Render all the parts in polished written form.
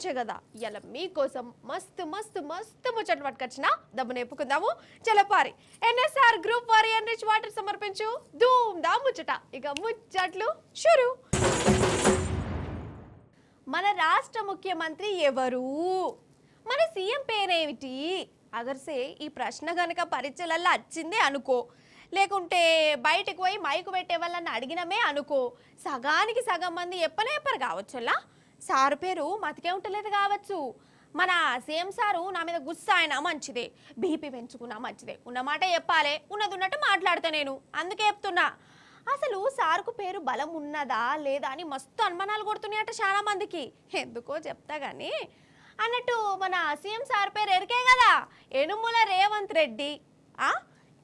నుంచే కదా ఇలా మీకోసం మస్తు మస్తు మస్తు ముచ్చట్లు పట్టుకొచ్చిన దబ్బు నేపుకుందాము చలపారి ఎన్ఎస్ఆర్ గ్రూప్ వారి ఎన్రిచ్ వాటర్ సమర్పించు ధూమ్ దా ముచ్చట ఇక ముచ్చట్లు షురు. మన రాష్ట్ర ముఖ్యమంత్రి ఎవరు? మన సీఎం పేరేమిటి? అగర్సే ఈ ప్రశ్న గనక పరీక్షలల్లో వచ్చిందే అనుకో, లేకుంటే బయటకు పోయి మైకు పెట్టే వాళ్ళని అడిగినమే అనుకో, సగానికి సగం మంది చెప్పరు కావచ్చులా. సారు పేరు మతికే ఉంటలేదు కావచ్చు. మన సీఎం సారు నా మీద గుస్సా అయినా మంచిదే, బీపీ పెంచుకున్నా మంచిదే, ఉన్నమాట చెప్పాలి, ఉన్నది ఉన్నట్టు మాట్లాడతా నేను, అందుకే చెప్తున్నా. అసలు సార్కు పేరు బలం ఉన్నదా లేదా అని మస్తు అనుమానాలు కొడుతున్నాయట చాలా మందికి. ఎందుకో చెప్తా కానీ అన్నట్టు మన సీఎం సార్ పేరు ఎరికే కదా, యనుమల రేవంత్ రెడ్డి.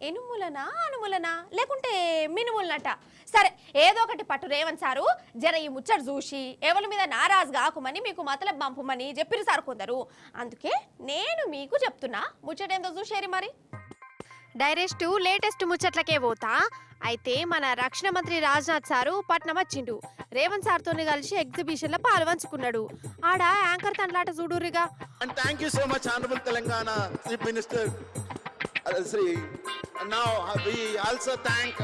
ఎనుములనా అనుములనా లేకుంటే మినుములనట. సరే ఏదో ఒకటి పట్టు రేవంత్ సారు జర ఈ ముచ్చట చూసి ఎవరి మీద నారాజు కాకుమని మీకు మతలబ్ పంపమని చెప్పిరు సార్ కొందరు. అందుకే నేను మీకు చెప్తున్నా, ముచ్చట ఏందో చూసేరి మరి. డైరెక్ట్ లేటెస్ట్ ముచ్చట్లకే పోతా. అయితే మన రక్షణ మంత్రి రాజ్నాథ్ సారు పట్నం వచ్చిండు. రేవంత్ సార్తో కలిసి ఎగ్జిబిషన్ లో పాల్పంచుకున్నాడు. ఆడ anchor తండ్లాట చూడురిగా. And thank you so much honorable Telangana Chief Minister Sri. Now we also thank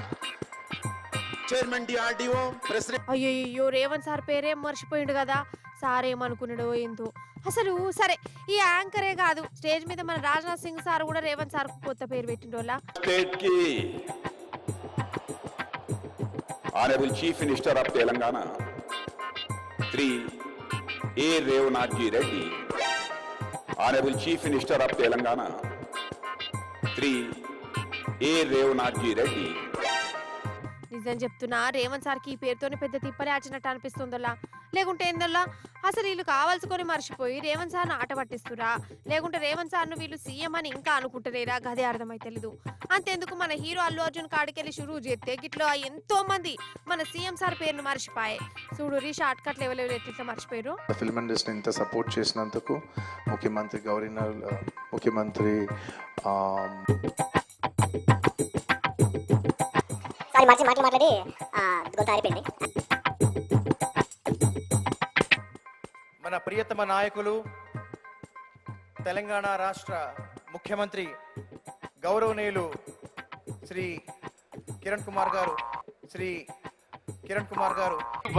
Chairman DRDO President. అయ్యో రేవంత్ సార్ పేరేం మర్చిపోయిండు కదా. సార్ ఏమనుకున్నాడో ఏందో అసలు. సరే ఈ యాంకరే కాదు, స్టేజ్ మీద మన రాజ్నాథ్ సింగ్ సార్ కూడా రేవంత్ సార్ కొత్త పేరు పెట్టిండోలా. స్టేట్ కి honourable chief minister of Telangana Shri A Revanth ji Reddy, honourable chief minister of Telangana Shri A Revanth ji Reddy. నిజం చెప్తున్నా, రేవంత్ సార్కి ఈ పేరుతోనే పెద్ద తిప్పలే ఆచినట్టు అనిపిస్తుందోలా, లేకుంటే ఏందోలా. అసలు వీళ్ళు కావాల్సుకొని మర్చిపోయి రేవంత్ సార్ను ఆట పట్టిస్తురా, లేకుంటే రేవంత్ సార్ను వీళ్ళు సీఎం అని ఇంకా అనుకుంటలేరా, గదే అర్థమై తెలీదు. అంతేందుకు మన హీరో అల్లు అర్జున్ కాడికెళ్ళి షురూ చేస్తే గిట్లో ఎంతో మంది మన సీఎం సార్ పేరును మర్చిపోయాయి. చూడు షార్ట్ కట్ లెవెల్ ఎట్లా మర్చిపోయారు. ఫిల్మ్ ఇండస్ట్రీ ఇంత సపోర్ట్ చేసినందుకు ముఖ్యమంత్రి గవర్నర్, ముఖ్యమంత్రి మాట్లాడి అయిపోయింది. మన ప్రియతమ నాయకులు తెలంగాణ రాష్ట్ర ముఖ్యమంత్రి గౌరవనీయులు శ్రీ కిరణ్ కుమార్ గారు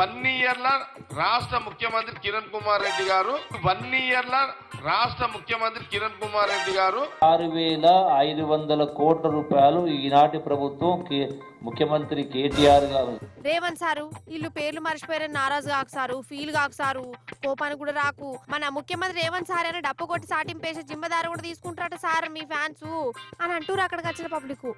1 ఇయర్ల రాష్ట్ర ముఖ్యమంత్రి కిరణ్ కుమార్ రెడ్డి గారు 1 ఇయర్ల రాష్ట్ర ముఖ్యమంత్రి కిరణ్ కుమార్ రెడ్డి గారు 6,500 కోట్ల రూపాయలు ఈనాటి ప్రభుత్వం ముఖ్యమంత్రి కేటీఆర్ గారు. రేవంత్ సారు వీళ్ళు పేర్లు మర్చిపోయారని నారాజు కాకు సారు, ఫీల్ కాకు సారు, కోపానికి కూడా రాకు. మన ముఖ్యమంత్రి రేవంత్ సార్ అని డప్పు కొట్టి సాటింపేసే జిమ్మదారు కూడా తీసుకుంటారట సార్ మీ ఫ్యాన్స్ అని అంటూరు అక్కడికి వచ్చిన పబ్లిక్.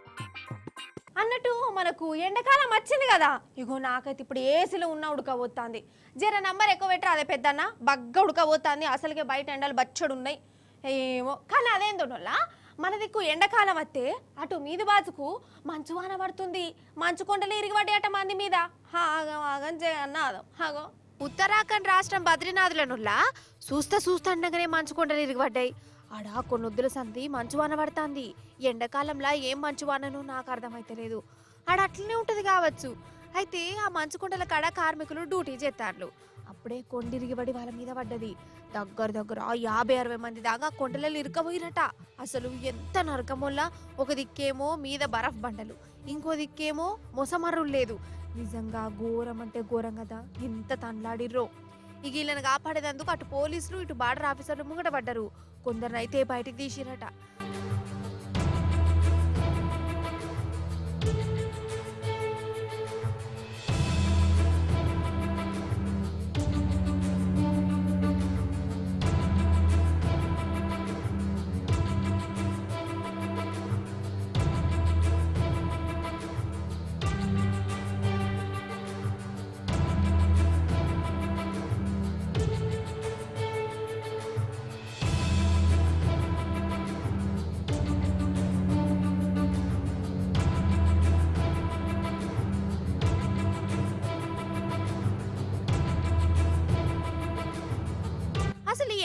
అన్నట్టు మనకు ఎండాకాలం వచ్చింది కదా, ఇగో నాకైతే ఇప్పుడు ఏసీలో ఉన్న ఉడకబోతుంది. జర నంబర్ ఎక్కువ పెట్టరు అదే పెద్దన్న, బగ్గ ఉడకబోతుంది. అసలుకే బయట ఎండలు బచ్చడు ఉన్నాయి ఏమో. కానీ అదేందోలా మన దిక్కు ఎండాకాలం వస్తే అటు మీది బాజుకు మంచు వాన పడుతుంది, మంచు కొండలు ఇరిగిపడి అట మంది మీద. ఆగం జగన్నాథం. హాగో ఉత్తరాఖండ్ రాష్ట్రం బద్రీనాథ్లనుల్లా చూస్తుండగానే మంచు కొండలు ఇరిగిపడ్డాయి. ఆడ కొన్నొద్దుల సంధి మంచువాన పడుతుంది. ఎండాకాలంలో ఏం మంచువానను నాకు అర్థమైతలేదు. ఆడ అట్లనే ఉంటది కావచ్చు. అయితే ఆ మంచుకొండల కాడ కార్మికులు డ్యూటీ చేస్తారు. అప్పుడే కొండిరిగిబడి వాళ్ళ మీద పడ్డది. దగ్గర 50-60 మంది దాకా కొండలలో ఇరుకపోయినట. అసలు ఎంత నరకమోల్లా. ఒక దిక్కేమో మీద బరఫ్ బండలు, ఇంకో దిక్కేమో మొసమర్రులు లేదు. నిజంగా ఘోరం అంటే ఘోరం కదా, ఎంత తండ్లాడిర్రో. ఇక వీళ్ళని కాపాడేందుకు అటు పోలీసులు ఇటు బార్డర్ ఆఫీసర్లు ముంగట పడ్డారు. కొందరినైతే బయటికి తీసిరట.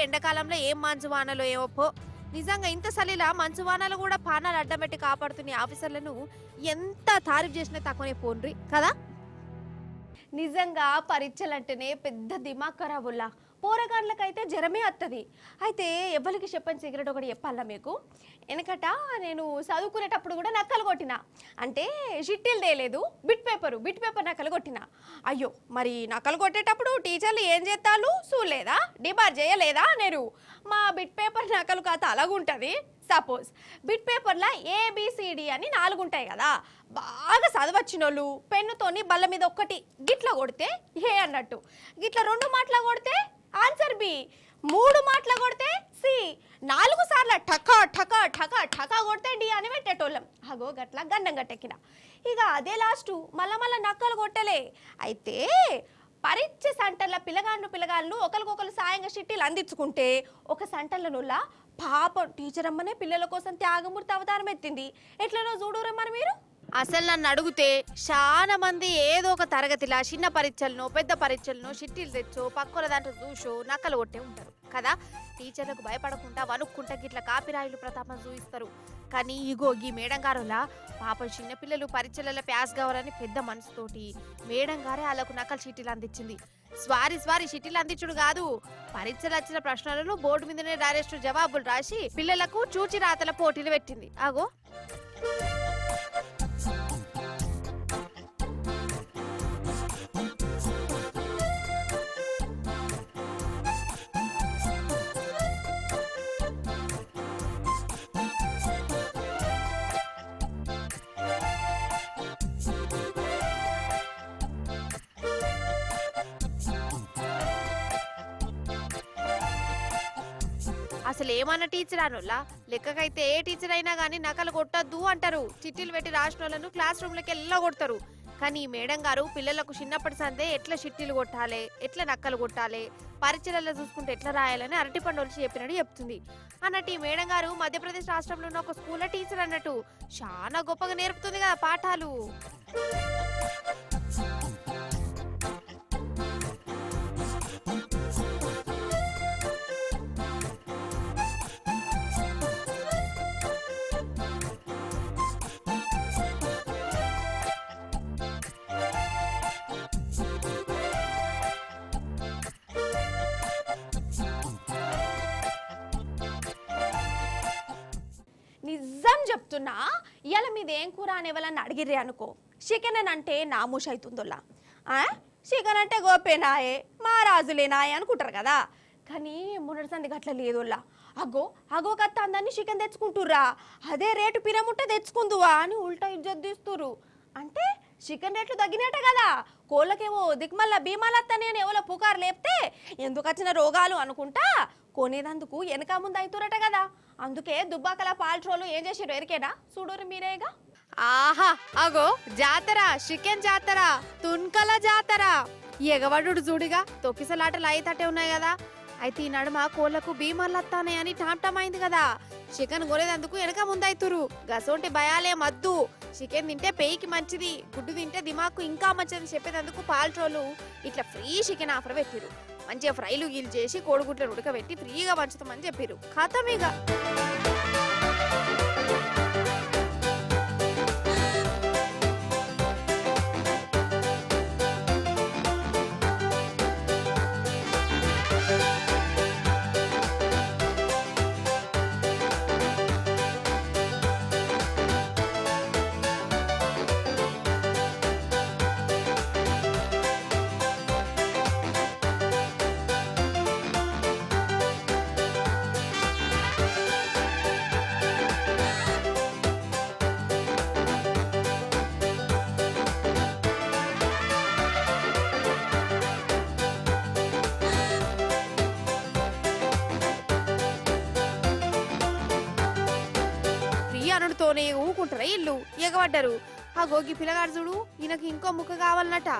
ఎండాకాలంలో ఏం మంచు వానలో ఏమో. నిజంగా ఇంత సలిలా మంచు వానలు కూడా పానాలు అడ్డబెట్టి కాపాడుతున్న ఆఫీసర్లను ఎంత తారీఫ్ చేసినా తక్కువనే పోన్రి కదా. నిజంగా పరీక్షలంటేనే పెద్ద దిమాగ్ ఖరాబుల్లా. పోరగాళ్ళకైతే జ్వరమే వస్తుంది. అయితే ఎవరికి చెప్పని సిగరెట్ ఒకటి చెప్పాలా మీకు. వెనకట నేను చదువుకునేటప్పుడు కూడా నక్కలు కొట్టిన, అంటే షిట్టీలు తేలేదు, బిట్ పేపర్ నక్కలు కొట్టిన. అయ్యో మరి నక్కలు కొట్టేటప్పుడు టీచర్లు ఏం చేస్తాను చూడలేదా, డిబార్ చేయలేదా నేను. మా బిట్ పేపర్ నకలు కథ అలాగుంటుంది. సపోజ్ బిట్ పేపర్లో ఏబిసిడి అని 4 ఉంటాయి కదా, బాగా చదవచ్చిన వాళ్ళు పెన్నుతోని బల్ల మీద ఒక్కటి గిట్ల కొడితే ఏ అన్నట్టు, గిట్ల 2 మాటల కొడితే ఆన్సర్ బి, 3 మాటల కొడితే సి, 4 సార్లు ఠకా ఠకా ఠకా ఠకా కొడితే డి అని పెట్టేటోళ్ళం. అగో గట్ల గండం గట్టెక్కిన. ఇక అదే లాస్ట్ మళ్ళా నక్కలు కొట్టలే. అయితే పరీక్ష సెంటర్ల పిల్లగాళ్ళు ఒకరికొకరు సాయంగా చిట్టీలు అందించుకుంటే ఒక సెంటర్ల పాపం టీచర్ అమ్మనే పిల్లల కోసం త్యాగమూర్తి అవతారం ఎత్తింది. ఎట్లనో చూడురమ్మని మీరు. అసలు నన్ను అడిగితే చాలా మంది ఏదో ఒక తరగతిలా చిన్న పరీక్షలను పెద్ద పరీక్షలను చిట్టీలు తెచ్చో పక్కన దాంట్లో చూసో నక్కలు కొట్టే ఉంటారు కదా. టీచర్లకు భయపడకుండా వణుక్కుంటా గిట్ల కాపిరాయిలు ప్రతాపం చూపిస్తారు. కానీ ఇగో ఈ మేడం గారులా పాపం చిన్నపిల్లలు పరీక్షలలో ప్యాస్ కావాలని పెద్ద మనసుతోటి మేడం గారే వాళ్ళకు నకలు చీటీలు అందించింది. స్వారీ చీటీలు అందించుడు కాదు, పరీక్షలు వచ్చిన ప్రశ్నలను బోర్డు మీదనే డైరెక్ట్ జవాబులు రాసి పిల్లలకు చూచి రాతల పోటీలు పెట్టింది. ఆగో అసలు ఏమన్నా టీచర్ అనులా లెక్కకైతే ఏ టీచర్ అయినా కానీ నకలు కొట్టద్దు అంటారు. చిట్టీలు పెట్టి రాసిన వాళ్ళను క్లాస్ రూమ్లకి వెళ్ళగొడతారు. కానీ ఈ మేడం గారు పిల్లలకు చిన్నప్పటి సందే ఎట్లా చిట్టీలు కొట్టాలి, ఎట్లా నక్కలు కొట్టాలి, పరీక్షలలో చూసుకుంటే ఎట్లా రాయాలని అరటి పండు వచ్చి చెప్పినట్టు చెప్తుంది. అన్నట్టు ఈ మేడం గారు మధ్యప్రదేశ్ రాష్ట్రంలో ఉన్న ఒక స్కూల్లో టీచర్ అన్నట్టు చాలా గొప్పగా నేర్పుతుంది కదా పాఠాలు. నిజం చెప్తున్నా, ఇవాళ మీదేం కూర అని ఎవరన్నా అడిగిర్రే అనుకో, చికెన్ అని అంటే నామూష్ అవుతుందోలా. చికెన్ అంటే గోపేనాయే మా రాజులేనాయే అనుకుంటారు కదా. కానీ మొన్నటి సంది గట్ల లేదోలా. అగో కత్త అందరినీ చికెన్ తెచ్చుకుంటుర్రా, అదే రేటు పిరముట్ట తెచ్చుకుందువా అని ఉల్టా ఇజ్జత్ తీస్తురు. అంటే చికెన్ రేట్లు తగ్గినట్టే కదా, కోళ్ళకేమో దిక్మల్ల భీమాలత్తనే అని ఎవరో పుకారు లేపితే ఎందుకు వచ్చిన రోగాలు అనుకుంటా కొనేదందుకు వెనక ముందు అవుతురట కదా. అందుకే దుబ్బాకల పాల్ట్రోలు ఏం చేసారు ఎరికేనా, చూడరు మీరేగా. ఆహా అగో జాతర, చికెన్ జాతర, తున్కల జాతర, ఎగవడు చూడిగా తొక్కిసలాటలు అయితటే ఉన్నాయి కదా. అయితే ఈ నడుమ కోళ్లకు భీమాలు వస్తానే అని టామ్ అయింది కదా. చికెన్ కొనేదందుకు వెనక ముందైతురు. గసోంటి భయాలే మద్దు, చికెన్ తింటే పేయికి మంచిది, గుడ్డు తింటే దిమాకు ఇంకా మంచిదని చెప్పేందుకు పాల్ట్రోలు ఇట్లా ఫ్రీ చికెన్ ఆఫర్ పెట్టిరు. మంచిగా ఫ్రైలు గీలు చేసి కోడిగుడ్లను ఉడకబెట్టి ఫ్రీగా పంచుతామని చెప్పారు. ఖాతమీగా అనుడితోనే ఊకుంటారా ఇల్లు ఎగబడ్డారు. ఆ గోగి పిల్లగాడు చూడు, ఈయనకి ఇంకో ముక్క కావాలన్నట.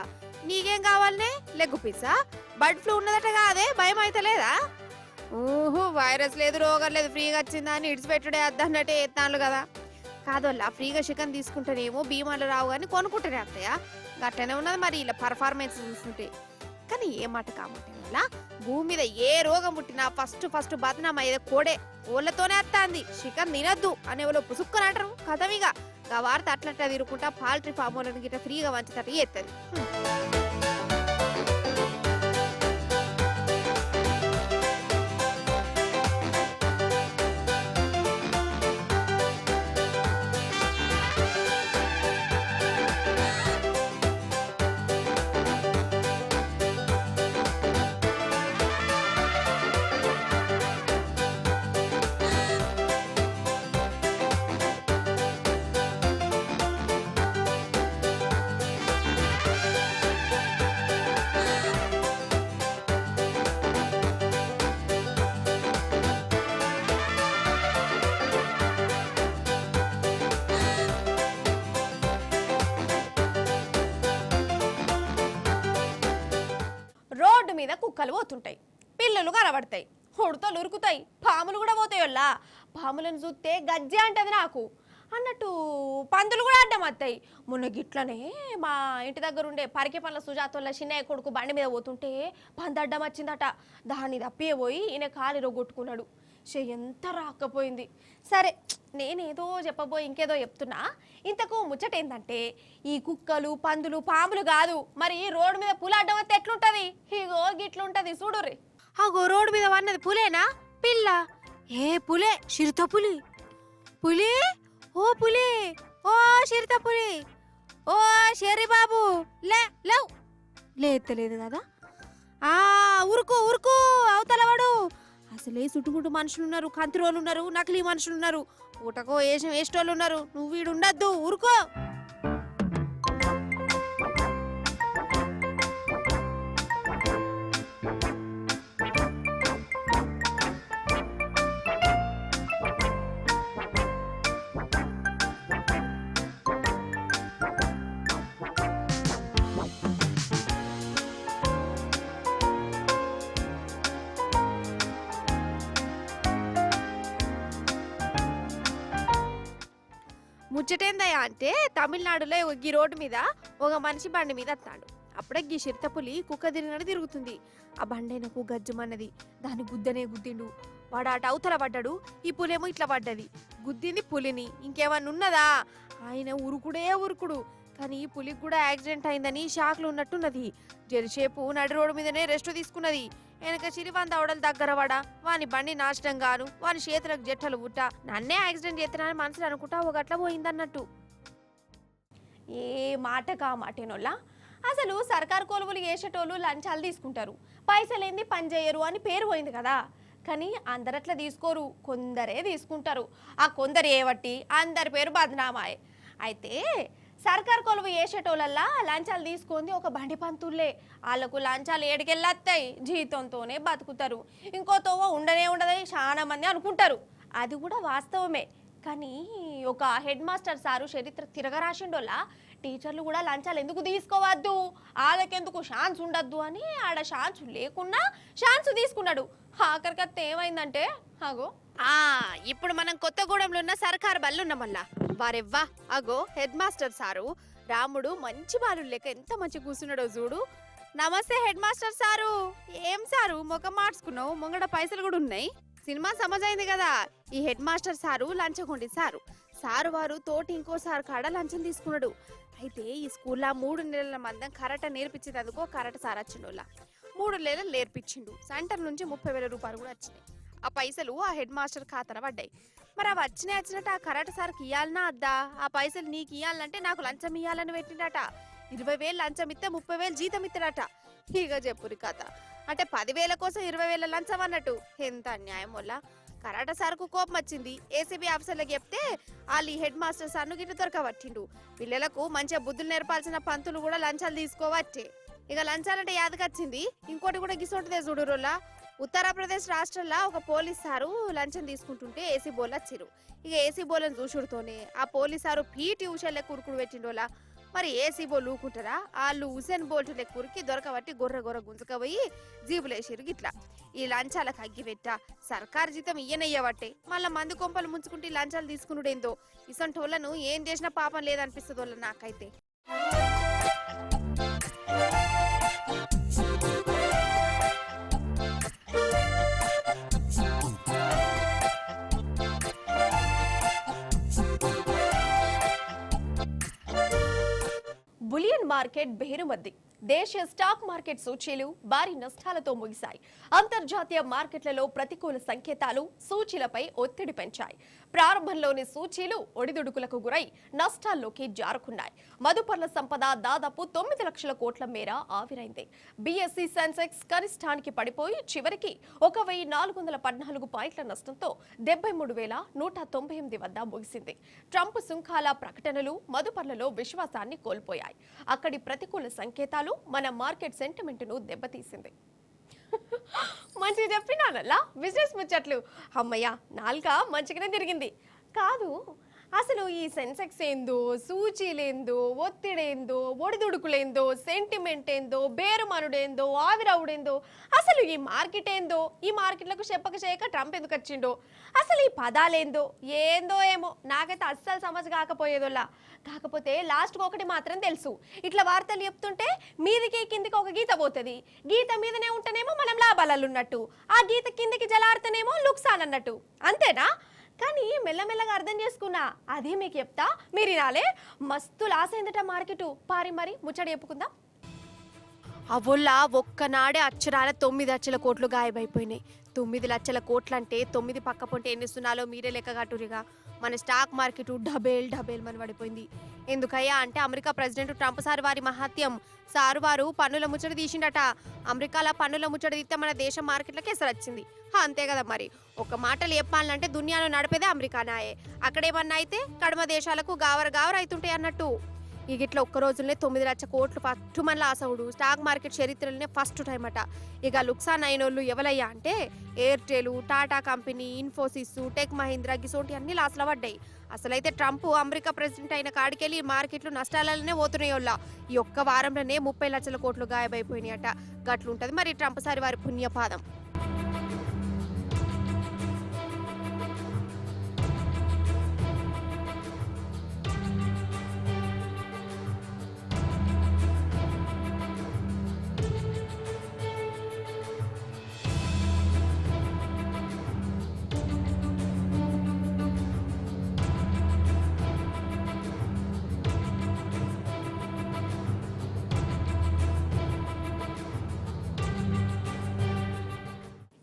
నీకేం కావాలనే? లెగ్గు పిజ్జా, బర్డ్ ఫ్లూ ఉన్నదట కాదే, భయం అయితే లేదా? వైరస్ లేదు, రోగం లేదు, ఫ్రీగా వచ్చిందా అని ఇడిచిపెట్టుడే అద్దన్నట్టే ఎత్తాను కదా. కాదోళ్ళ ఫ్రీగా చికెన్ తీసుకుంటేనేమో భీమాలు రావు కానీ కొనుక్కుంటేనే అత్తయ్య. గట్లనే ఉన్నది మరి ఇలా పర్ఫార్మెన్స్ చూస్తుంటే. కానీ ఏ మాట కామంటే వల్ల భూమి మీద ఏ రోగం పుట్టినా ఫస్ట్ బదనాం అయ్యేది కోడే. ఓళ్ళతోనే అత్తాంది చికెన్ తినద్దు అనే వాళ్ళు పుసుక్కని అంటారు. కథమిగా ఆ వార్త అట్లట్లా తిరుగుకుంటా పాల్ట్రీ ఫామ్ వాళ్ళని గిట్ట ఫ్రీగా వంచుతారు ఎత్తది. కుక్కలు పోతుంటాయి, పిల్లులు కనబడతాయి, ఉడతలు ఉరుకుతాయి, పాములు కూడా పోతాయోల్లా. పాములను చూస్తే గజ్జె అంటది నాకు అన్నట్టు పందులు కూడా అడ్డం వస్తాయి. మొన్న గిట్లనే మా ఇంటి దగ్గర ఉండే పరికె పనుల సుజాతోళ్ళ చిన్నయ్య కొడుకు బండి మీద పోతుంటే పంది అడ్డం వచ్చిందట. దాన్ని తప్పియే పోయి ఈయన కాలు రొగొట్టుకున్నాడు. ఎంత రాకపోయింది. సరే, నేనేదో చెప్పబోయి ఇంకేదో చెప్తున్నా. ఇంతకు ముచ్చట ఏంటంటే, ఈ కుక్కలు పందులు పాములు కాదు మరి రోడ్డు మీద పులి అడ్డం వస్తే ఎట్లుంటది? ఇగో గిట్లుంటది చూడుర్రి. అగో రోడ్డు మీద వన్నది పులేనా పిల్ల? ఏ పులే, చిరుత పులి. పులి, ఓ పులి, ఓ చిరుత పులి, ఓ షెర్రీ బాబు లేవు లేతలేదు కదా. ఉరుకు ఉరుకు అవతలవాడు. అసలే చుట్టుముట్టు మనుషులు ఉన్నారు, కంత్రోలు ఉన్నారు, నకిలీ మనుషులు ఉన్నారు, పూటకో వేసేటోళ్ళు ఉన్నారు. నువ్వు వీడు ఉండద్దు, ఊరుకో. ముచ్చటేందయ్యా అంటే, తమిళనాడులో ఈ రోడ్డు మీద ఒక మనిషి బండి మీద వస్తాడు. అప్పుడే గీ చిరుతపులి కుక్క తిరిగినట్టు తిరుగుతుంది. ఆ బండైనకు గజ్జమన్నది. దాన్ని గుద్దనే గుద్దిండు. వాడు అటు అవతల పడ్డాడు, ఈ పులేమో ఇట్లా పడ్డది. గుద్దింది పులిని. ఇంకేమన్నా ఉన్నదా? ఆయన ఉరుకుడే ఉరుకుడు. కానీ ఈ పులికి కూడా యాక్సిడెంట్ అయిందని షాక్లు ఉన్నట్టున్నది. జరసేపు నడి రోడ్డు మీదనే రెస్ట్ తీసుకున్నది. వెనక చిరివంద అవడల దగ్గర పడా వాని బండి నాశనం గాను, వాని చేతులకు జట్టలు పుట్ట. నన్నే యాక్సిడెంట్ చేస్తున్నానని మనసులు అనుకుంటా ఒక గట్ల పోయిందన్నట్టు. ఏ మాటకా మాటేనోళ్ళ. అసలు సర్కారు కొలువులు చేసేటోళ్ళు లంచాలు తీసుకుంటారు, పైసలేంది పని చేయరు అని పేరు పోయింది కదా. కానీ అందరట్లా తీసుకోరు, కొందరే తీసుకుంటారు. ఆ కొందరు ఏవట్టి అందరి పేరు బదనామాయే. అయితే సర్కారు కొలువు చేసేటోళ్ళల్లా లంచాలు తీసుకుంది ఒక బండి పంతుల్లే. వాళ్ళకు లంచాలు ఏడికెళ్ళొస్తాయి, జీతంతోనే బతుకుతారు. ఇంకో తోవ ఉండనే ఉండదని చాలా మంది అనుకుంటారు. అది కూడా వాస్తవమే. కానీ ఒక హెడ్ మాస్టర్ సారు చరిత్ర తిరగరాసిండోళ్ళ టీచర్లు కూడా లంచాలు ఎందుకు తీసుకోవద్దు, వాళ్ళకెందుకు ఛాన్స్ ఉండద్దు అని ఆడ ఛాన్స్ లేకున్నా ఛాన్స్ తీసుకున్నాడు. ఆఖరికత్త ఏమైందంటే అగో ఇప్పుడు మనం కొత్తగూడెంలో ఉన్న సర్కారు బల్లున్న మళ్ళా వారెవ్వా అగో హెడ్ మాస్టర్ సారు రాముడు మంచి బాలు లెక్క ఎంత మంచి కూర్చున్నాడో చూడు. నమస్తే హెడ్ మాస్టర్ సారు. ఏం సారు ముఖం మార్చుకున్నావు? ముంగడ పైసలు కూడా ఉన్నాయి. సినిమా సమజైంది కదా. ఈ హెడ్ మాస్టర్ సారు లంచగొండి సారు. సారు వారు తోటి ఇంకోసారి కాడ లంచం తీసుకున్నాడు. అయితే ఈ స్కూల్లో 3 నెలల మందం కరాట నేర్పించేందుకు కరాట సార్ వచ్చిండోళ్ళ 3 నెలలు నేర్పించిండు. సెంటర్ నుంచి 30,000 రూపాయలు కూడా వచ్చినాయి. ఆ పైసలు ఆ హెడ్ మాస్టర్ ఖాతాన పడ్డాయి. మరి అవి వచ్చినట్టు ఆ కరాట సార్కి ఇయ్యాలనా అద్దా? ఆ పైసలు నీకు ఇయ్యాలంటే నాకు లంచం ఇయ్యాలని పెట్టిండట. 20,000 లంచం ఇస్తే 30,000 జీతం ఇస్తాడట. ఇక చెప్పురి కథ. అంటే 10,000 కోసం 20,000 లంచం అన్నట్టు. ఎంత అన్యాయం వల్ల. కరాట సార్కు కోపం వచ్చింది. ఏసీబీ ఆఫీసర్లకు చెప్తే వాళ్ళు ఈ హెడ్ మాస్టర్ సార్ను గిట్ట దొరకబట్టిండు. పిల్లలకు మంచిగా బుద్ధులు నేర్పాల్సిన పంతులు కూడా లంచాలు తీసుకోవచ్చే. ఇక లంచాలంటే యాదకొచ్చింది ఇంకోటి కూడా గిసొంటిదే చూడురోలా. ఉత్తరప్రదేశ్ రాష్ట్రంలో ఒక పోలీస్ సారు లంచం తీసుకుంటుంటే ఏసీ బోల్ వచ్చిరు. ఇక ఏసీ బోలను చూసుడుతోనే ఆ పోలీస్ సారు పీటీ ఉషాల కురుకుడు పెట్టిండోలా. మరి ఏసీ బోల్ ఊకుంటారా? వాళ్ళు హుసేన్ బోల్ట్ లెక్కురికి దొరకబట్టి గొర్రె గుంజుకపోయి జీబులేసిరు. గిట్లా ఈ లంచాలకు అగ్గిపెట్ట సర్కారు జీతం ఇయ్యనయ్యబట్టే మళ్ళా మంది కొంపలు ముంచుకుంటే లంచాలు తీసుకునుడేందో. ఇసంటోళ్లను ఏం చేసినా పాపం లేదనిపిస్తుంది వాళ్ళ నాకైతే. బులియన్ మార్కెట్ బేరుమద్ది. దేశీయ స్టాక్ మార్కెట్ సూచీలు భారీ నష్టాలతో ముగిశాయి. అంతర్జాతీయ మార్కెట్లలో ప్రతికూల సంకేతాలు సూచీలపై ఒత్తిడి పెంచాయి. ప్రారంభంలోని సూచీలు ఒడిదుడుకులకు గురై నష్టాల్లోకి జారుకున్నాయి. మదుపర్ల సంపద దాదాపు 9 లక్షల కోట్ల మేర ఆవిరైంది. బీఎస్ఈ సెన్సెక్స్ కనిష్టానికి పడిపోయి చివరికి 1,414 పాయింట్ల నష్టంతో 73,198 వద్ద ముగిసింది. ట్రంప్ సుంకాల ప్రకటనలు మదుపర్లలో విశ్వాసాన్ని కోల్పోయాయి. అక్కడి ప్రతికూల సంకేతాలు మన మార్కెట్ సెంటిమెంట్ను దెబ్బతీసింది. మంచిగా చెప్పినానల్లా బిజినెస్ ముచ్చట్లు. అమ్మయ్య నాలుక మంచిగానే తిరిగింది కాదు. అసలు ఈ సెన్సెక్స్ ఏందో, సూచీలేందో, ఒత్తిడేందో, ఒడిదుడుకులేందో, సెంటిమెంట్ ఏందో, బేరుమనుడేందో, ఆవిరవుడేందో, అసలు ఈ మార్కెట్ ఏందో, ఈ మార్కెట్లకు చెప్పక చేయక ట్రంప్ ఎందుకు వచ్చిండో, అసలు ఈ పదాలేందో ఏందో ఏమో నాకైతే అస్సలు సమజ్ కాకపోయేదోలా. కాకపోతే లాస్ట్కి ఒకటి మాత్రం తెలుసు, ఇట్లా వార్తలు చెప్తుంటే మీదికి కిందికి ఒక గీత పోతుంది, గీత మీదనే ఉంటేనేమో మనం లాభాలలో ఉన్నట్టు, ఆ గీత కిందికి జలాడితేనేమో లుక్సాన్ అన్నట్టు, అంతేనా? కానీ మెల్లమెల్లగా అర్థం చేసుకున్నా, అది మీకు చెప్తా, మీరు వినాలే. మస్తు లాస్ అయిందట మార్కెట్. పారి మరి ముచ్చట చెప్పుకుందాం. అవొల్లా ఒక్కనాడే అక్షరాల 9 లక్షల కోట్లు గాయబైపోయినాయి. 9 లక్షల కోట్లు అంటే 9 పక్క పొంటే ఎన్ని సున్నాలో మీరే లెక్క కట్టురిగా. మన స్టాక్ మార్కెట్ డబేల్ మన పడిపోయింది. ఎందుకయ్యా అంటే అమెరికా ప్రెసిడెంట్ ట్రంప్ సార్ వారి మహత్యం. సారు వారు పన్నుల ముచ్చట తీసిండట. అమెరికాలో పన్నుల ముచ్చట తీస్తే మన దేశం మార్కెట్లకి ఎసరొచ్చింది. అంతే కదా మరి. ఒక మాటలు చెప్పాలంటే దునియాలో నడిపేదే అమెరికానాయే. అక్కడేమన్నా అయితే కడమ దేశాలకు గావర అవుతుంటాయి అన్నట్టు. ఇక ఇట్లా ఒక్క రోజులనే 9 లక్షల కోట్లు ఫస్ట్ మన లాసవుడు స్టాక్ మార్కెట్ చరిత్రలోనే ఫస్ట్ టైం అట. ఇక లుక్సాన్ అయిన వాళ్ళు ఎవరయ్యా అంటే ఎయిర్టెల్, టాటా కంపెనీ, ఇన్ఫోసిస్, టెక్ మహీంద్రా గిసోంటి అన్ని లాస్లో పడ్డాయి. అసలైతే ట్రంప్ అమెరికా ప్రెసిడెంట్ అయిన కాడికెళ్ళి మార్కెట్లు నష్టాలనే పోతున్నాయి వాళ్ళ. ఈ ఒక్క వారంలోనే 30 లక్షల కోట్లు గాయబైపోయినాయి అట. గట్లుంటది మరి ట్రంప్ సారి వారి పుణ్యపాదం.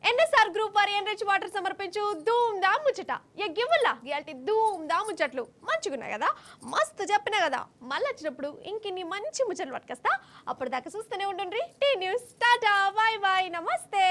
ఎన్ఎస్ఆర్ గ్రూప్ వారి ఎన్రిచ్ వాటర్ సమర్పించు ధూమ్ దా ముచ్చట. గివ్వల్లా ఇయాల్టి ధూమ్ దా ముచ్చట్లు మంచిగున్నాయి కదా, మస్తు చెప్పినా కదా. మళ్ళీ వచ్చినప్పుడు ఇంకిన్ని మంచి ముచ్చట్లు పట్టుకొస్తా. అప్పటిదాకా చూస్తూనే ఉండండి T news. Tata, bye bye, నమస్తే.